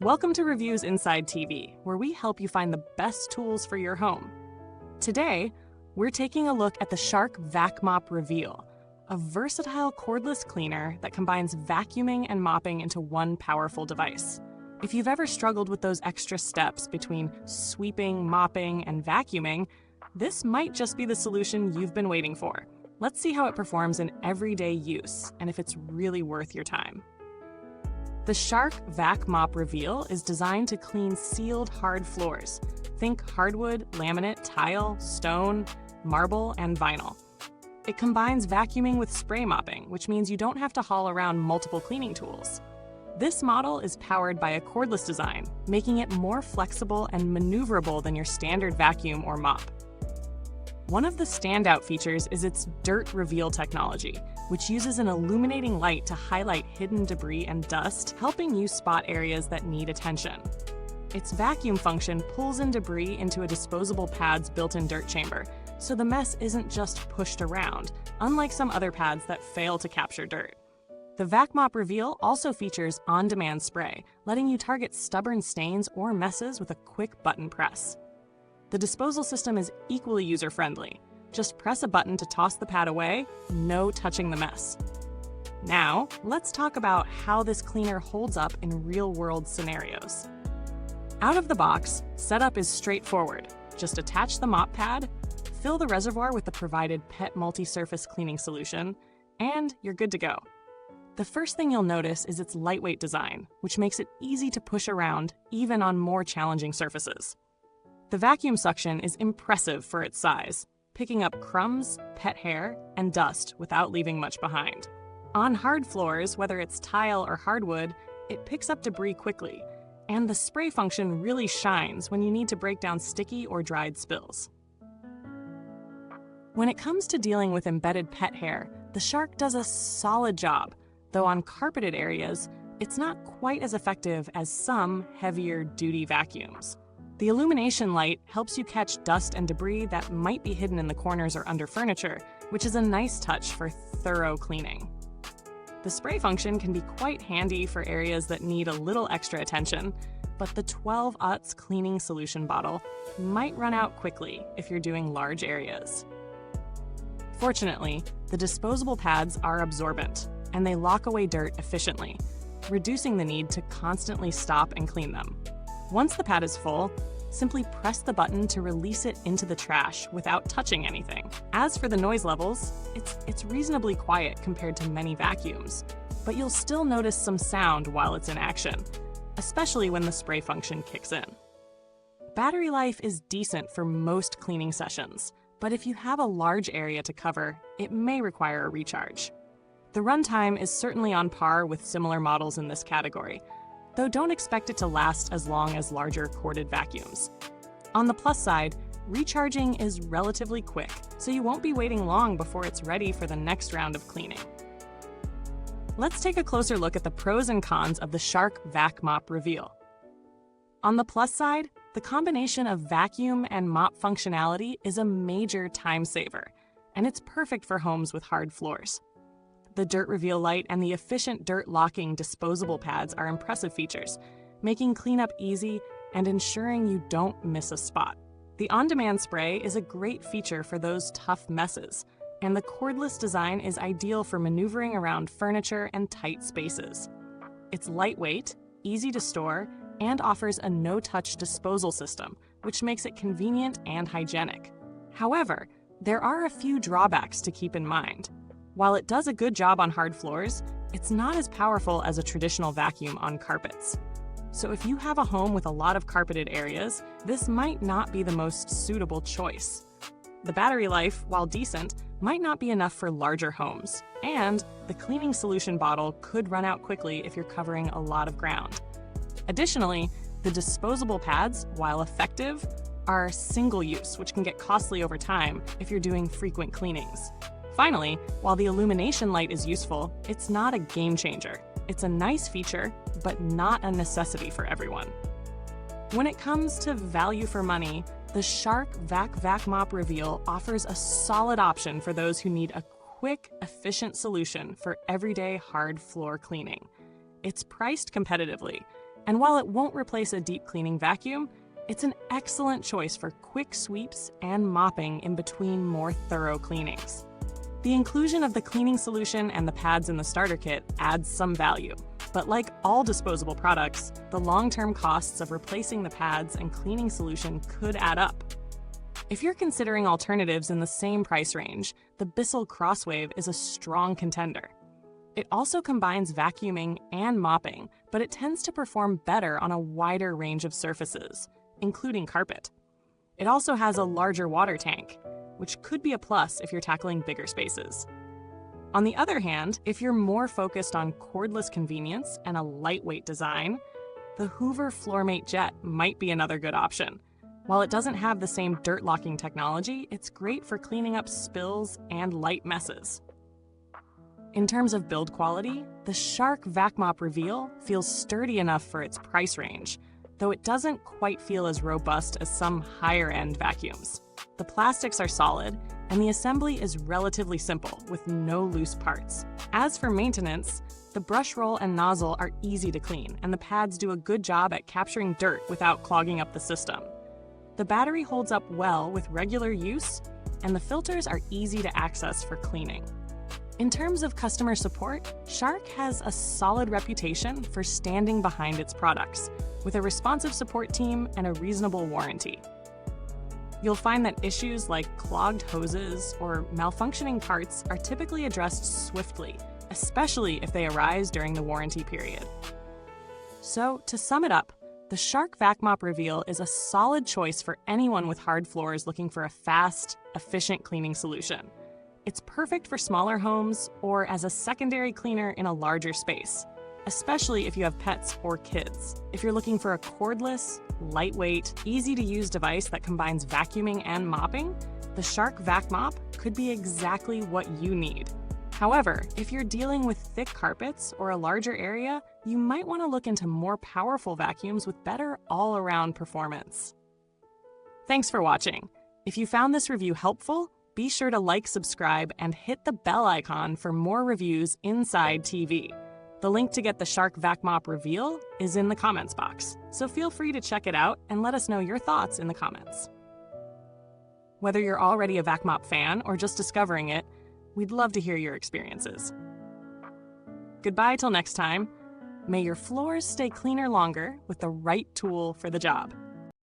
Welcome to Reviewsinsidetv, where we help you find the best tools for your home. Today, we're taking a look at the Shark VACMOP Reveal, a versatile cordless cleaner that combines vacuuming and mopping into one powerful device. If you've ever struggled with those extra steps between sweeping, mopping, and vacuuming, this might just be the solution you've been waiting for. Let's see how it performs in everyday use and if it's really worth your time. The Shark VACMOP Reveal is designed to clean sealed hard floors. Think hardwood, laminate, tile, stone, marble, and vinyl. It combines vacuuming with spray mopping, which means you don't have to haul around multiple cleaning tools. This model is powered by a cordless design, making it more flexible and maneuverable than your standard vacuum or mop. One of the standout features is its Dirt Reveal technology, which uses an illuminating light to highlight hidden debris and dust, helping you spot areas that need attention. Its vacuum function pulls in debris into a disposable pad's built-in dirt chamber, so the mess isn't just pushed around, unlike some other pads that fail to capture dirt. The VACMOP Reveal also features on-demand spray, letting you target stubborn stains or messes with a quick button press. The disposal system is equally user-friendly. Just press a button to toss the pad away, no touching the mess. Now, let's talk about how this cleaner holds up in real-world scenarios. Out of the box, setup is straightforward. Just attach the mop pad, fill the reservoir with the provided PET multi-surface cleaning solution, and you're good to go. The first thing you'll notice is its lightweight design, which makes it easy to push around, even on more challenging surfaces. The vacuum suction is impressive for its size, picking up crumbs, pet hair, and dust without leaving much behind. On hard floors, whether it's tile or hardwood, it picks up debris quickly, and the spray function really shines when you need to break down sticky or dried spills. When it comes to dealing with embedded pet hair, the Shark does a solid job, though on carpeted areas, it's not quite as effective as some heavier-duty vacuums. The Illumination light helps you catch dust and debris that might be hidden in the corners or under furniture, which is a nice touch for thorough cleaning. The spray function can be quite handy for areas that need a little extra attention, but the 12 Utz cleaning solution bottle might run out quickly if you're doing large areas. Fortunately, the disposable pads are absorbent, and they lock away dirt efficiently, reducing the need to constantly stop and clean them. Once the pad is full, simply press the button to release it into the trash without touching anything. As for the noise levels, it's reasonably quiet compared to many vacuums, but you'll still notice some sound while it's in action, especially when the spray function kicks in. Battery life is decent for most cleaning sessions, but if you have a large area to cover, it may require a recharge. The runtime is certainly on par with similar models in this category, though don't expect it to last as long as larger corded vacuums. On the plus side, recharging is relatively quick, so you won't be waiting long before it's ready for the next round of cleaning. Let's take a closer look at the pros and cons of the Shark VACMOP Reveal. On the plus side, the combination of vacuum and mop functionality is a major time saver, and it's perfect for homes with hard floors. The Dirt Reveal light and the efficient dirt-locking disposable pads are impressive features, making cleanup easy and ensuring you don't miss a spot. The on-demand spray is a great feature for those tough messes, and the cordless design is ideal for maneuvering around furniture and tight spaces. It's lightweight, easy to store, and offers a no-touch disposal system, which makes it convenient and hygienic. However, there are a few drawbacks to keep in mind. While it does a good job on hard floors, it's not as powerful as a traditional vacuum on carpets. So if you have a home with a lot of carpeted areas, this might not be the most suitable choice. The battery life, while decent, might not be enough for larger homes, and the cleaning solution bottle could run out quickly if you're covering a lot of ground. Additionally, the disposable pads, while effective, are single-use, which can get costly over time if you're doing frequent cleanings. Finally, while the Illumination light is useful, it's not a game changer. It's a nice feature, but not a necessity for everyone. When it comes to value for money, the Shark VACMOP Reveal offers a solid option for those who need a quick, efficient solution for everyday hard floor cleaning. It's priced competitively, And while it won't replace a deep cleaning vacuum, it's an excellent choice for quick sweeps and mopping in between more thorough cleanings. The inclusion of the cleaning solution and the pads in the starter kit adds some value, but like all disposable products, the long-term costs of replacing the pads and cleaning solution could add up. If you're considering alternatives in the same price range, the Bissell Crosswave is a strong contender. It also combines vacuuming and mopping, but it tends to perform better on a wider range of surfaces, including carpet. It also has a larger water tank, which could be a plus if you're tackling bigger spaces. On the other hand, if you're more focused on cordless convenience and a lightweight design, the Hoover FloorMate Jet might be another good option. While it doesn't have the same dirt-locking technology, it's great for cleaning up spills and light messes. In terms of build quality, the Shark VACMOP Reveal feels sturdy enough for its price range, though it doesn't quite feel as robust as some higher-end vacuums. The plastics are solid, and the assembly is relatively simple, with no loose parts. As for maintenance, the brush roll and nozzle are easy to clean, and the pads do a good job at capturing dirt without clogging up the system. The battery holds up well with regular use, and the filters are easy to access for cleaning. In terms of customer support, Shark has a solid reputation for standing behind its products, with a responsive support team and a reasonable warranty. You'll find that issues like clogged hoses or malfunctioning parts are typically addressed swiftly, especially if they arise during the warranty period. So, to sum it up, the Shark VACMOP Reveal is a solid choice for anyone with hard floors looking for a fast, efficient cleaning solution. It's perfect for smaller homes or as a secondary cleaner in a larger space, especially if you have pets or kids. If you're looking for a cordless, lightweight, easy-to-use device that combines vacuuming and mopping, the Shark VACMOP could be exactly what you need. However, if you're dealing with thick carpets or a larger area, you might want to look into more powerful vacuums with better all-around performance. Thanks for watching. If you found this review helpful, be sure to like, subscribe, and hit the bell icon for more reviews inside TV. The link to get the Shark VACMOP Reveal is in the comments box, so feel free to check it out and let us know your thoughts in the comments. Whether you're already a VACMOP fan or just discovering it, we'd love to hear your experiences. Goodbye till next time. May your floors stay cleaner longer with the right tool for the job.